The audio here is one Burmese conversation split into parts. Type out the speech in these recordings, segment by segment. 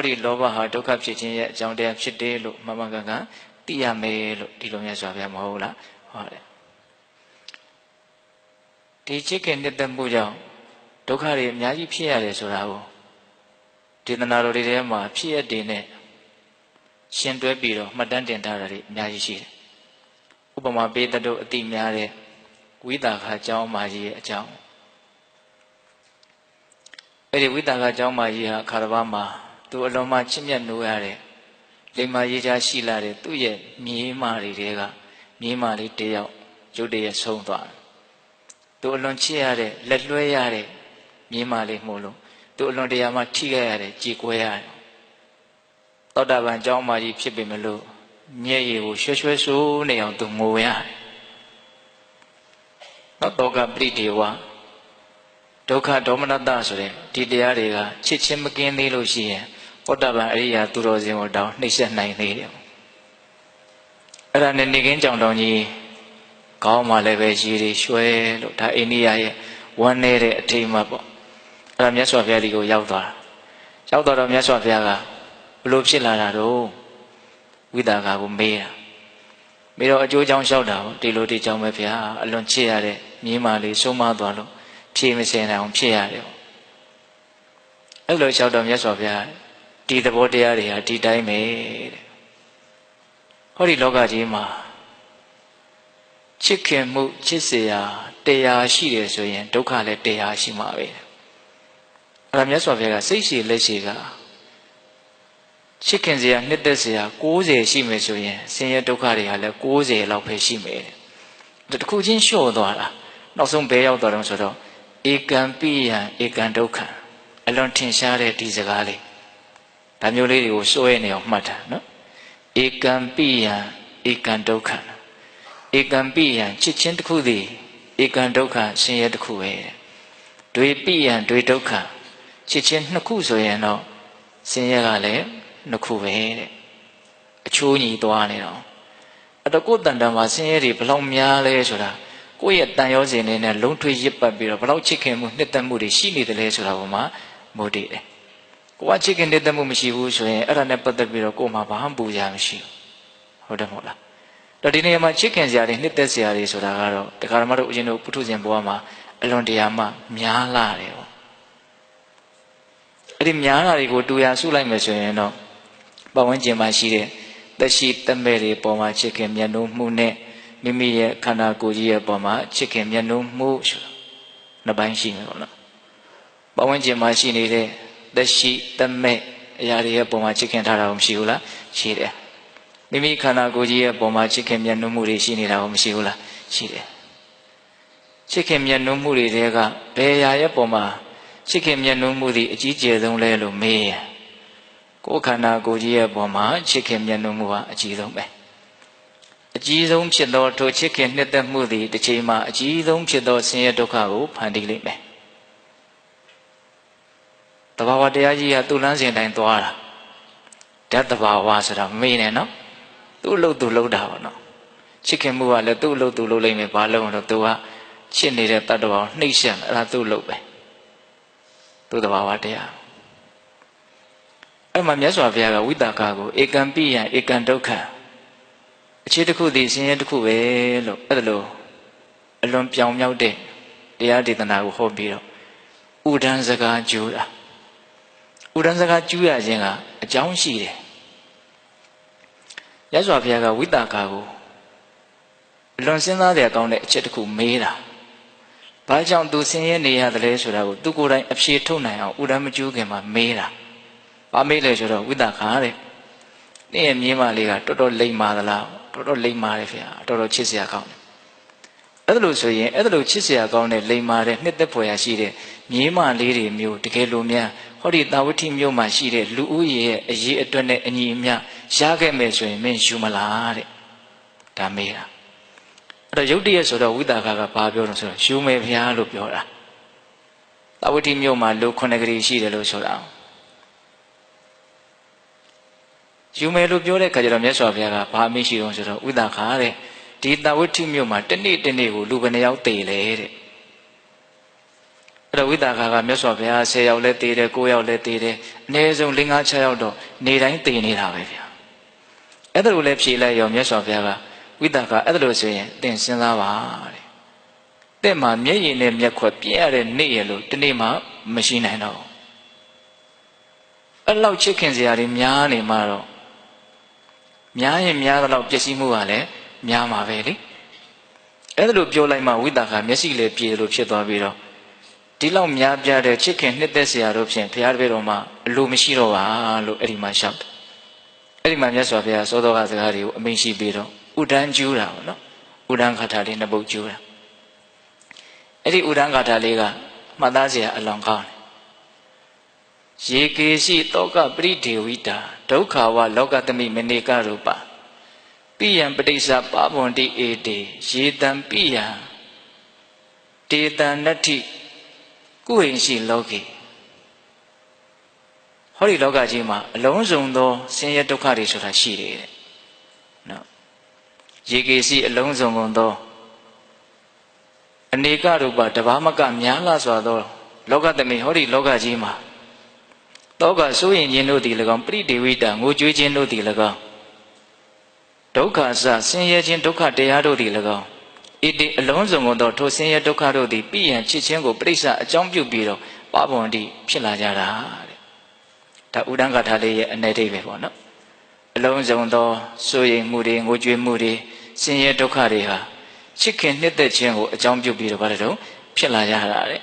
ဒီလောဘဟာဒုက္ခဖြစ်ခြင်းရဲ့အကြောင်းတရားဖြစ်တယ်လို့မှန်မှန်ကန်ကန်သိရမယ်လို့ဒီလိုမျိုးဆိုပြမဟုတ်လားဟုတ်တယ်ဒီချစ်ခင်နှစ်သက်မှုကြောင့်ဒုက္ခတွေအများကြီးဖြစ်ရတယ်ဆိုတာကိုဒေသနာတော်တွေထဲမှာဖြစ်ရတဲ့နဲ့ရှင်တွဲပြီးတော့မှတ်တမ်းတင်ထားတာတွေအများကြီးရှိတယ်ဥပမာပေးတဲ့တို့အတိများတဲ့ဝိတာခအကြောင်းမာကြီးရဲ့အကြောင်းအဲ့ဒီဝိတာခအကြောင်းမာကြီးဟာခါတစ်ပါးမှာသူအလုံးမချစ်မြတ်နိုးရတဲ့လိမ္မာရေးချရှိလာတဲ့သူ့ရဲ့မြေးမာတွေကမြေးမာလေးတယောက်ရုတ်တရက်ဆုံးသွားတယ်သူအလွန်ချစ်ရတဲ့လက်လွှဲရတဲ့မြေးမာလေးမို့လို့သူအလွန်တရာမှထိခဲ့ရတယ်ကြေကွဲရတယ်သောတာပန်အကြောင်းမာကြီးဖြစ်ပေမလို့မျက်ရည်ကိုရွှဲရွှဲဆိုးနေအောင်သူငိုရတယ်နောက်တော့ကပရိဒေဝဒုက္ခဒေါမနတဆိုတဲ့ဒီတရားတွေကချစ်ချင်းမကင်းသေးလို့ရှိရင်သောတာပန်အရိယာသူတော်စင်ကိုတောင်းနှိမ့်ဆက်နိုင်သေးတယ်အဲ့ဒါနဲ့နေကင်းကြောင်တောင်ကြီးခေါင်းမှာလည်းပဲရေတွေရွှဲလို့ဒါအိန္ဒိယရဲ့ဝမ်းနေတဲ့အထိမ်းအမှတ်ပေါ့အဲ့ဒါမြတ်စွာဘုရားဒီကိုရောက်သွားတော့မြတ်စွာဘုရားကဘလို့ဖြစ်လာတာတော့ဝိတာခကိုမေးတာမေးတော့အကျိုးကြောင့်လျှောက်တာပေါ့ဒီလိုဒီကြောင့်ပဲဗျာအလွန်ချစ်ရတဲ့မြေးမလေးဆုံးမသွားလို့ဖြေမစင်နိုင်အောင်ဖြစ်ရတယ်ပေါ့အဲ့လိုလျှောက်တော့မြတ်စွာဘုရားဒီသဘောတရားတွေဟာဒီတိုင်းပဲတဲ့ဟောဒီလောကကြီးမှာချစ်ခင်မှုချစ်เสียတရားရှိတယ်ဆိုရင်ဒုက္ခလည်းတရားရှိမှာပဲအဲ့ဒါမြတ်စွာဘုရားကစိတ်ရှိလက်ရှိကချစ်ခင်เสียနှစ်သက်เสีย90ရှိမယ်ဆိုရင်ဆင်းရဲဒုက္ခတွေဟာလည်း90လောက်ပဲရှိမယ်တဲ့တခုချင်းလျှော့သွားတာနောက်ဆုံးဘယ်ရောက်သွားတယ်ဆိုတော့ဧကံပိယံဧကံဒုက္ခံအလွန်ထင်ရှားတဲ့ဒီစကားလေးဒါမျိုးလေးတွေကိုစွဲနေအောင်မှတ်တာနော်ဧကံပိယံဧကံဒုက္ခံဧကံပိယံချစ်ချင်းတစ်ခုသည်ဧကံဒုက္ခဆင်းရဲတစ်ခုပဲတွေပိယံတွေဒုက္ခချစ်ချင်းနှစ်ခုဆိုရင်တော့ဆင်းရဲကလည်းနှစ်ခုပဲတဲ့အချိုးညီသွားနေတော့အတကုတ်တန်တန်မှာဆင်းရဲတွေဘလောက်များလဲဆိုတာကိုယ့်ရဲ့တန်ရောစဉ်လေးနဲ့လုံးထွေးရစ်ပတ်ပြီးတော့ဘလောက်ချစ်ခင်မှုနှစ်သက်မှုတွေရှိနေတယ်လဲဆိုတာပေါ်မှာမူတည်တယ်ကိုကချစ်ခင်နှစ်သက်မှုမရှိဘူးဆိုရင်အဲ့ဒါနဲ့ပတ်သက်ပြီးတော့ကိုယ်မှာဘာမှပူကြမရှိဘူးဟုတ်တယ်မဟုတ်လားတော့ဒီနေရာမှာချစ်ခင်စရာတွေနှစ်သက်စရာတွေဆိုတာကတော့တရားဓမ္မတို့အရင်တို့ပုထုဇဉ်ဘဝမှာအလွန်တရာမှများလာတယ်ပေါ့အဲ့ဒီများလာတွေကိုတူရစုလိုက်မယ်ဆိုရင်တော့ပတ်ဝန်းကျင်မှာရှိတဲ့သက်ရှိသက်မဲ့တွေပေါ်မှာချစ်ခင်မြတ်နိုးမှုနဲ့မိမိရဲ့ခန္ဓာကိုယ်ကြီးရဲ့ပေါ်မှာချစ်ခင်မြတ်နိုးမှုဆိုတာနှစ်ပိုင်းရှိမယ်ပေါ့နော်ပတ်ဝန်းကျင်မှာရှိနေတဲ့သက်ရှိသက်မဲ့အရာတွေရဲ့ပေါ်မှာချစ်ခင်ထားတာမရှိဘူးလားရှိတယ်မိမိခန္ဓာကိုယ်ကြီးရဲ့ပေါ်မှာချစ်ခင်မြတ်နိုးမှုတွေရှိနေတာကိုမရှိဘူးလားရှိတယ်ချစ်ခင်မြတ်နိုးမှုတွေတဲကဘယ်အရာရဲ့ပေါ်မှာချစ်ခင်မြတ်နိုးမှုတွေအကြီးကျယ်ဆုံးလဲလို့မေးရင်ကိုယ်ခန္ဓာကိုယ်ကြီးရဲ့ပေါ်မှာချစ်ခင်မြတ်နိုးမှုဟာအကြီးဆုံးပဲအကြီးဆုံးဖြစ်သောထိုချစ်ခင်နှစ်သက်မှုသည်တစ်ချိန်မှာအကြီးဆုံးဖြစ်သောဆင်းရဲဒုက္ခကိုဖန်တီးလိမ့်မယ်တဘာဝတရားကြီးကသူ့လမ်းစဉ်တိုင်းသွားတာဓာတ်တဘာဝဆိုတာမေးနေနော်သူ့အလုပ်သူလုပ်တာပေါ့နော်ချစ်ခင်မှုကလည်းသူ့အလုပ်သူလုပ်လိမ့်မယ်ဘာလို့လဲသူကချစ်နေတဲ့တတ္တဝါကိုနှိမ့်ဆက်အဲ့ဒါသူ့အလုပ်ပဲသူ့တဘာဝတရားအဲ့မှာမြတ်စွာဘုရားကဝိတာကကိုဧကံပိယံဧကံဒုက္ခအခြေတစ်ခုသည်ဆင်းရဲတစ်ခုပဲလို့အဲ့ဒါလို့အလွန်ပြောင်မြောက်တဲ့တရားဒေသနာကိုဟောပြီးတော့ဥဒန်းစကားကျူးတာဥဒန်းစကားကျူးရခြင်းကအကြောင်းရှိတယ်မြတ်စွာဘုရားကဝိတာကကိုအလွန်စဉ်းစားတဲ့အကောင်းတဲ့အချက်တစ်ခုမေးတာဘာကြောင့်သူဆင်းရဲနေရတယ်လဲဆိုတာကိုသူကိုယ်တိုင်အဖြေထုတ်နိုင်အောင်ဥဒန်းမကျူးခင်မှာမေးတာဘာမေးလဲဆိုတော့ဝိတာကတဲ့နေ့ရဲ့မြင်းမလေးကတော်တော်လိမ္မာသလားတော်တော်လိမ္မာတယ်ဗျာတော်တော်ချစ်စရာကောင်းတယ်အဲ့ဒါလို့ဆိုရင်အဲ့ဒါလို့ချစ်စရာကောင်းတဲ့လိမ္မာတဲ့နှစ်သက်ဖွယ်ရာရှိတဲ့မြင်းမလေးတွေမျိုးတကယ်လို့များဟောဒီတာဝတိမြို့မှာရှိတဲ့လူဦးရေရဲ့အရေးအတွက်နဲ့အညီအမျှရခဲ့မယ်ဆိုရင်မင်းယူမလားတဲ့ဒါမေးတာအဲ့တော့ယုတ်တရက်ဆိုတော့ဝိတာကဘာပြောလို့ဆိုတော့ယူမယ်ဗျာလို့ပြောတာတာဝတိမြို့မှာလူ9ဂရီရှိတယ်လို့ဆိုတာယူမယ်လို့ပြောတဲ့ခါကျတော့မြတ်စွာဘုရားကဘာအမိရှိတော့ဆိုတော့ဥဒ္ဒခါတဲ့ဒီတာဝတိမြို့မှာတနေ့ကိုလူဘယ်နှယောက်တည်လဲတဲ့ အဲ့တော့ဝိသကာကမြတ်စွာဘုရား10ယောက်လဲတည်တယ်9ယောက်လဲတည်တယ်အနည်းဆုံး5 6ယောက်တော့နေတိုင်းတည်နေတာပဲဗျာအဲ့ဒါလိုလဲဖြေလိုက်ရောမြတ်စွာဘုရားကဝိသကာအဲ့ဒါလိုဆိုရင်သင်စဉ်းစားပါတဲ့တဲ့မှာမျက်ရည်နဲ့မျက်ခွက်ပြည့်ရတဲ့နေ့ရလို့ဒီနေ့မှမရှိနိုင်တော့အဲ့လောက်ချစ်ခင်စရာတွေများနေမှာတော့များရင်များတော့ပျက်စီးမှုကလည်းများမှာပဲလေအဲ့ဒါလိုပြောလိုက်မှဝိသကာမျက်စိလည်းပြေလို့ဖြစ်သွားပြီးတော့ဒီလောက်များပြတဲ့ချစ်ခင်နှစ်သက်စရာတို့ဖြင့်ဘုရားတပည့်တော်မှာအလိုမရှိတော့ပါလို့အဲ့ဒီမှာရှောက်တယ်အဲ့ဒီမှာမြတ်စွာဘုရားသောတော်ကစကားတွေကိုအမိန့်ရှိပြီးတော့ဥဒန်းကျူးတာပေါ့နော်ဥဒန်းခါထာလေးနှစ်ပုဒ်ကျူးတာအဲ့ဒီဥဒန်းခါထာလေးကမှတ်သားစရာအလောင်းကောင်းတယ်ရေကေရှိတောကပရိဒေဝိတာဒုက္ခဝလောကသမိမနေကရူပပိယံပဋိစ္စပါဝန္တိဧတေရေတံပိယံတေတံနတ္ထိကုဟိရှိလောကေဟောဒီလောကကြီးမှာအလုံးစုံသောဆင်းရဲဒုက္ခတွေဆိုတာရှိတယ်တဲ့နော်ရေကေစီအလုံးစုံကုန်သောအနေကရူပတဘာမကများလာစွာသောလောကသမိဟောဒီလောကကြီးမှာတောကစိုးရင်ခြင်းတို့သည်၎င်းပရိဒေဝိတာငိုကြွေးခြင်းတို့သည်၎င်းဒုက္ခအစဆင်းရဲခြင်းဒုက္ခတရားတို့သည်၎င်းဣတိအလုံးစုံသောထိုဆင်းရဲဒုက္ခတို့သည်ပြည့်ရန်ချစ်ခြင်းကိုပြိဿအကြောင်းပြုပြီးတော့ပပဝန္တိဖြစ်လာကြတာတဲ့ဒါဥဒန်းကထာလေးရဲ့အနေအိဗယ်ပေါ့နော်အလုံးစုံသောစိုးရိမ်မှုတွေငိုကြွေးမှုတွေဆင်းရဲဒုက္ခတွေဟာချစ်ခင်နှစ်သက်ခြင်းကိုအကြောင်းပြုပြီးတော့ဘာလဲတော့ဖြစ်လာကြတာတဲ့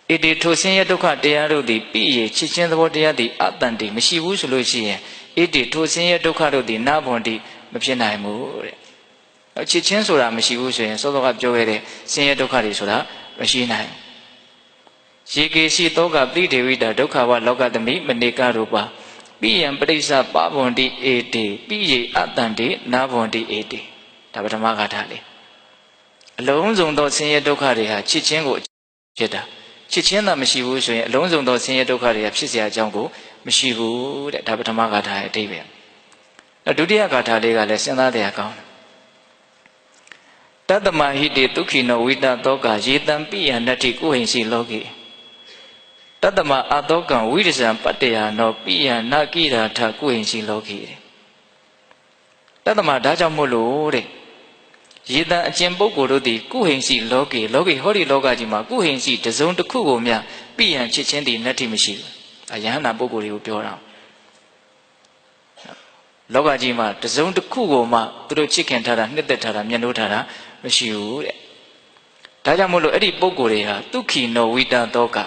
ဣတိထိုဆင်းရဲဒုက္ခတရားတို့သည်ပြည့်ရချစ်ခြင်းသဘောတရားသည်အတန်တိမရှိဘူးဆိုလို့ရှိရင်ဣတိထိုဆင်းရဲဒုက္ခတို့သည်နာဘွန်တိမဖြစ်နိုင်ဘူးတဲ့ချစ်ချင်းဆိုတာမရှိဘူးဆိုရင်စောစောကပြောခဲ့တဲ့ဆင်းရဲဒုက္ခတွေဆိုတာမရှိနိုင်ရေကေရှိတောကပိဒေဝိတာဒုက္ခဝလောကသမိမနေကရူပပိယံပဋိစ္စပါဝန္တိဧတေပိယေအတန်တိနာဘွန်တိဧတေဒါပထမဂါထာလေးအလုံးစုံသောဆင်းရဲဒုက္ခတွေဟာချစ်ချင်းကိုဖြစ်တာချစ်ချင်းသာမရှိဘူးဆိုရင်အလုံးစုံသောဆင်းရဲဒုက္ခတွေကဖြစ်เสียအကြောင်းကိုမရှိဘူးတဲ့ဒါပထမဂါထာရဲ့အဓိပ္ပာယ်ဒုတိယဂါထာလေးကလည်းစဉ်းစားတရားကောင်းတယ်တတ္တမဟိတေဒုက္ခိနောဝိတတောကယေတံပိယနတ္ထိကုဟိစီလောကေတတ္တမအတောကံဝိရဇံပတ္တယာနောပိယနာကိရာထကုဟိစီလောကေတတ္တမဒါကြောင့်မို့လို့တဲ့ယေတံအကျင့်ပုဂ္ဂိုလ်တို့သည်ကုဟိစီလောကေလောကေဟောဒီလောကကြီးမှာကုဟိစီတစုံတစ်ခုကိုမြပိယံချစ်ချင်းတည်နတ္ထိမရှိဘူးအယဟနာပုဂ္ဂိုလ်တွေကိုပြောတာလောကကြီးမှာတစုံတစ်ခုကိုမှသူတို့ချစ်ခင်ထားတာနှစ်သက်ထားတာမျက်နှိုးထားတာမရှိဘူးတဲ့ဒါကြောင့်မို့လို့အဲ့ဒီပုဂ္ဂိုလ်တွေဟာဒုက္ခိနောဝိတတောက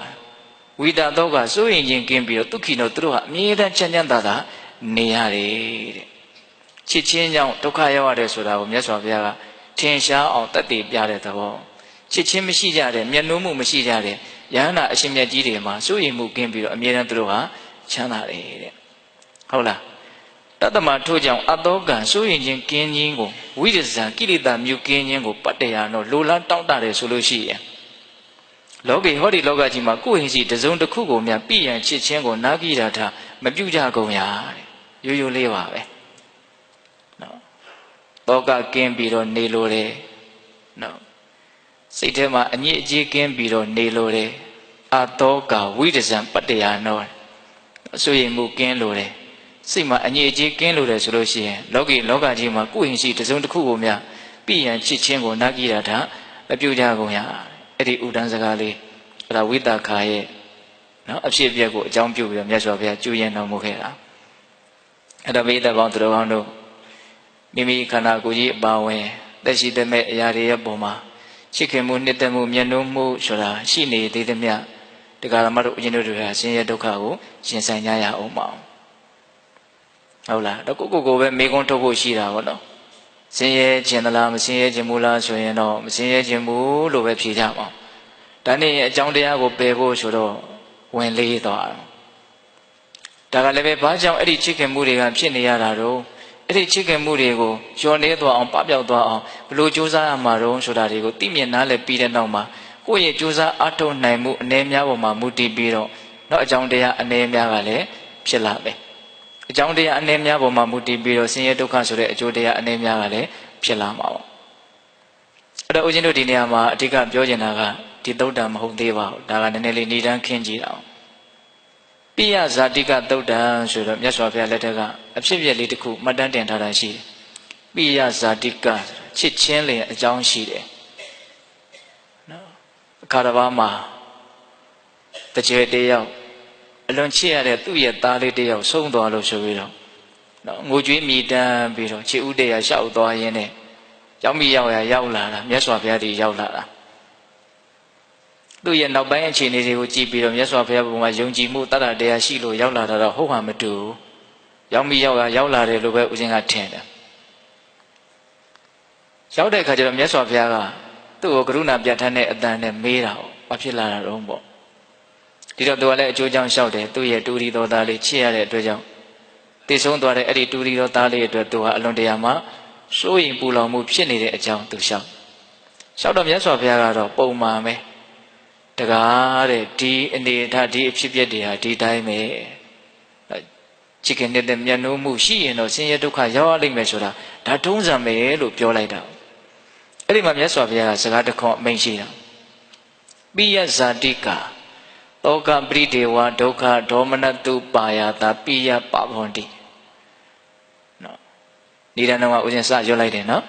ဝိတတောကစိုးရင်ချင်းကင်းပြီးတော့ဒုက္ခိနောသူတို့ဟာအမြဲတမ်းချမ်းချမ်းသာသာနေရတယ်တဲ့ချစ်ချင်းကြောင့်ဒုက္ခရောက်ရတယ်ဆိုတာကိုမြတ်စွာဘုရားကထင်ရှားအောင်တတ်သိပြတဲ့သဘောချစ်ချင်းမရှိကြတဲ့မျက်နှိုးမှုမရှိကြတဲ့ယဟနာအရှင်မြတ်ကြီးတွေမှာစိုးရင်မှုကင်းပြီးတော့အမြဲတမ်းသူတို့ဟာချမ်းသာတယ်တဲ့ဟုတ်လားတတ္တမထို့ကြောင့်အတောကံစိုးရင်ချင်းကင်းခြင်းကိုဝိရဇံကိလေသာမြုပ်ကင်းခြင်းကိုပတ္တရာနောလိုလားတောင့်တတယ်ဆိုလို့ရှိရင်လောကေဟောဒီလောကကြီးမှာကိုယ်ဟင်စီတစုံတစ်ခုကိုများပြည့်ရန်ချစ်ခြင်းကိုနာဂိရာထမပြုကြကုန်ရတဲ့ရိုးရိုးလေးပါပဲနော်တောကကင်းပြီးတော့နေလိုတယ်နော်စိတ်ထဲမှာအညစ်အကြေးကင်းပြီးတော့နေလိုတယ်အတောကဝိရဇံပတ္တရာနောအဆိုရင်မှုကင်းလိုတယ်စိတ်မှာအငြိအကျေးကင်းလို့တယ်ဆိုလို့ရှိရင်လောကကြီးမှာကိုယ်ဟင်ရှိတစုံတစ်ခုကိုများပြည့်ရန်ချစ်ချင်းကိုနာကိရာထမပြုကြကုန်ရအဲ့ဒီဥဒန်းစကားလေးအဲ့ဒါဝိသခာရဲ့နော်အဖြစ်အပျက်ကိုအကြောင်းပြုပြီးတော့မြတ်စွာဘုရားကျူးရင်တော်မူခဲ့တာအဲ့ဒါဘိဓဘောင်းသူတော်ကောင်းတို့မိမိခန္ဓာကိုယ်ကြီးအပါဝင်သက်ရှိတဲ့မဲ့အရာတွေရဲ့ပုံမှာချစ်ခင်မှုနှစ်သက်မှုမျက်နှိုးမှုဆိုတာရှိနေသေးသမျှတရားဓမ္မတို့အရင်တို့ဟာဆင်းရဲဒုက္ခကိုရှင်ဆိုင်ကြရအောင်ပါဟုတ်လားတော့ကိုပဲမေးခွန်းထုတ်ဖို့ရှိတာပေါ့နော်ဆင်းရဲခြင်းသလားမဆင်းရဲခြင်းဘူးလားဆိုရင်တော့မဆင်းရဲခြင်းဘူးလို့ပဲဖြေကြပါဒါနဲ့အကြောင်းတရားကိုပယ်ဖို့ဆိုတော့ဝင်လေးသွားတာဒါကလည်းပဲဘာကြောင့်အဲ့ဒီချစ်ခင်မှုတွေကဖြစ်နေရတာတော့အဲ့ဒီချစ်ခင်မှုတွေကိုလျော်နေသွားအောင်ပပျောက်သွားအောင်ဘလို့ကြိုးစားရမှာတော့ဆိုတာတွေကိုသိမြင်နားလည်ပြီးတဲ့နောက်မှာကိုယ့်ရဲ့ကြိုးစားအားထုတ်နိုင်မှုအနေများပေါ်မှာမူတည်ပြီးတော့နောက်အကြောင်းတရားအနေများကလည်းဖြစ်လာတယ်အကြောင်းတရားအနေများပေါ်မှာမူတည်ပြီးတော့ဆင်းရဲဒုက္ခဆိုတဲ့အကျိုးတရားအနေများကလည်းဖြစ်လာမှာပေါ့အဲ့တော့ဦးဇင်းတို့ဒီနေရာမှာအဓိကပြောချင်တာက ဒီသုတ်တံမဟုတ်သေးပါဘူးဒါကနည်းနည်းလေးဏ္ဍန်ခင်းကြည့်အောင်ပိယဇာတိကသုတ်တံဆိုတော့မြတ်စွာဘုရားလက်ထက်ကအဖြစ်အပျက်လေးတစ်ခုမှတ်တမ်းတင်ထားတာရှိတယ်ပိယဇာတိကချစ်ချင်းလင်အကြောင်းရှိတယ်နော်အခါတစ်ပါးမှာတကြွတယောက်အလွန်ချစ်ရတဲ့သူ့ရဲ့သားလေးတယောက်ဆုံးသွားလို့ဆိုပြီးတော့နော်ငိုကြွေးမြည်တမ်းပြီးတော့ချစ်ဦးတရားလျှောက်သွားရင်းနဲ့ရောက်မိရောက်လာတာမြတ်စွာဘုရားတည်းရောက်လာတာသူ့ရဲ့နောက်ပိုင်းအခြေအနေတွေကိုကြည့်ပြီးတော့မြတ်စွာဘုရားဘုံမှာယုံကြည်မှုတတ္တတရားရှိလို့ရောက်လာတာတော့ဟုတ်ဟာမတူရောက်မိရောက်လာတယ်လို့ပဲဦးဇင်းကထင်တယ်ရောက်တဲ့အခါကျတော့မြတ်စွာဘုရားကသူ့ကိုကရုဏာပြဋ္ဌာန်းတဲ့အတန်နဲ့မေးတာ။ဘာဖြစ်လာတာတော့ပေါ့။ဒီတော့သူကလည်းအကျိုးကြောင့်လျှောက်တယ်သူ့ရဲ့တူရီတော်သားလေးချစ်ရတဲ့အတွက်ကြောင့်တည်ဆုံးသွားတဲ့အဲ့ဒီတူရီတော်သားလေးအတွက်သူဟာအလွန်တရာမှစိုးရိမ်ပူလောင်မှုဖြစ်နေတဲ့အကြောင်းသူလျှောက်တော့မြတ်စွာဘုရားကတော့ပုံမှန်ပဲတကားတဲ့ဒီအနေအထားဒီအဖြစ်အပျက်တွေဟာဒီတိုင်းပဲချစ်ခင်တဲ့မျက်နှာမှုရှိရင်တော့ဆင်းရဲဒုက္ခရောက်ရလိမ့်မယ်ဆိုတာဒါထုံးစံပဲလို့ပြောလိုက်တာအဲ့ဒီမှာမြတ်စွာဘုရားကစကားတစ်ခွန်းအမိန့်ရှိတာပိယဇာတိကတောကပရိဒေဝဒုက္ခဒေါမနတုပါယတာပိယပဗန္တိနော်နိဒာနမှာဦးဇင်းစရွတ်လိုက်တယ်နော်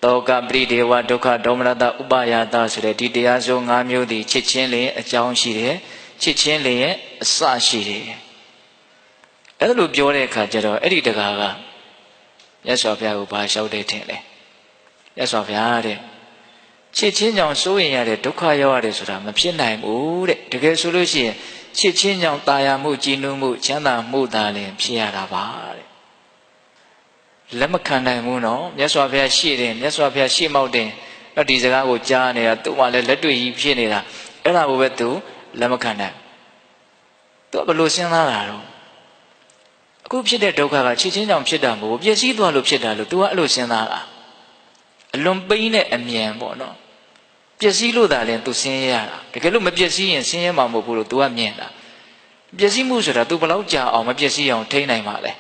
တောကပရိဒေဝဒုက္ခဒေါမနတဥပါယတာဆိုတဲ့ဒီတရားစုံ၅မျိုးသည်ချစ်ချင်းလျင်အကြောင်းရှိတယ်ချစ်ချင်းလျင်အစရှိတယ်အဲ့လိုပြောတဲ့အခါကျတော့အဲ့ဒီတကားကမြတ်စွာဘုရားကိုဘာလျှောက်တယ်ထင်လဲမြတ်စွာဘုရားတဲ့ချစ်ချင်းကြောင့်စိုးရင်ရတဲ့ဒုက္ခရောက်ရတယ်ဆိုတာမဖြစ်နိုင်ဘူးတဲ့တကယ်ဆိုလို့ရှိရင်ချစ်ချင်းကြောင့်တာယာမှုကြည်နူးမှုချမ်းသာမှုသာလျှင်ဖြစ်ရတာပါတဲ့လက်မခံနိုင်ဘူးနော်မြတ်စွာဘုရားရှေ့တယ်မြတ်စွာဘုရားရှေ့မောက်တယ်တော့ဒီစကားကိုကြားနေတာသူ့မှာလည်းလက်တွေ့ကြီးဖြစ်နေတာအဲ့ဒါကိုပဲသူလက်မခံနိုင်သူဘယ်လိုစဉ်းစားတာတော့အခုဖြစ်တဲ့ဒုက္ခကချစ်ချင်းကြောင့်ဖြစ်တာမဟုတ်ဘူးပျက်စီးသွားလို့ဖြစ်တာလို့ तू ကအဲ့လိုစဉ်းစားတာအလွန်ပိန်းတဲ့အမြင်ပေါ့နော်ပျက်စီးလို့သာလဲ तू ဆင်းရဲရတာတကယ်လို့မပျက်စီးရင်ဆင်းရဲမှာမဟုတ်ဘူးလို့ तू ကမြင်တာပျက်စီးမှုဆိုတာ तू ဘယ်လောက်ကြာအောင်မပျက်စီးအောင်ထိန်းနိုင်မှာလဲ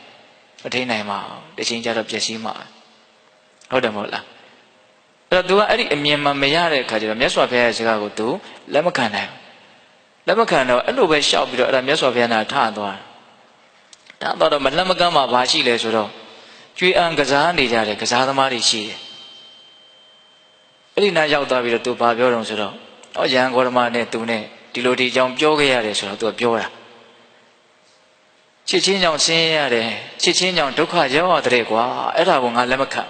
မထိန်းနိုင်ပါဘူးတစ်ချိန်ကျတော့ပျက်စီးမှာဟုတ်တယ်မဟုတ်လားအဲ့တော့ तू ကအဲ့ဒီအမြင်မှမရတဲ့အခါကျတော့မြတ်စွာဘုရားရဲ့စကားကို तू လက်မခံနိုင်လက်မခံတော့အဲ့လိုပဲရှောက်ပြီးတော့အဲ့ဒါမြတ်စွာဘုရားနာထသွားတာဒါတော့မလက်မကမ်းမှာဘာရှိလဲဆိုတော့ကျွေးအံကစားနေကြတယ်ကစားသမားတွေရှိတယ်အဲ့ဒီနာရောက်သွားပြီးတော့သူဘာပြောတော့ဆိုတော့ရဟန်းဂေါတမနဲ့သူနဲ့ဒီလိုဒီအကြောင်းပြောခဲ့ရတယ်ဆိုတော့သူကပြောတာချစ်ချင်းကြောင့်ဆင်းရဲရတယ်ချစ်ချင်းကြောင့်ဒုက္ခရောက်ရတဲ့ကွာအဲ့ဒါကိုငါလက်မခံ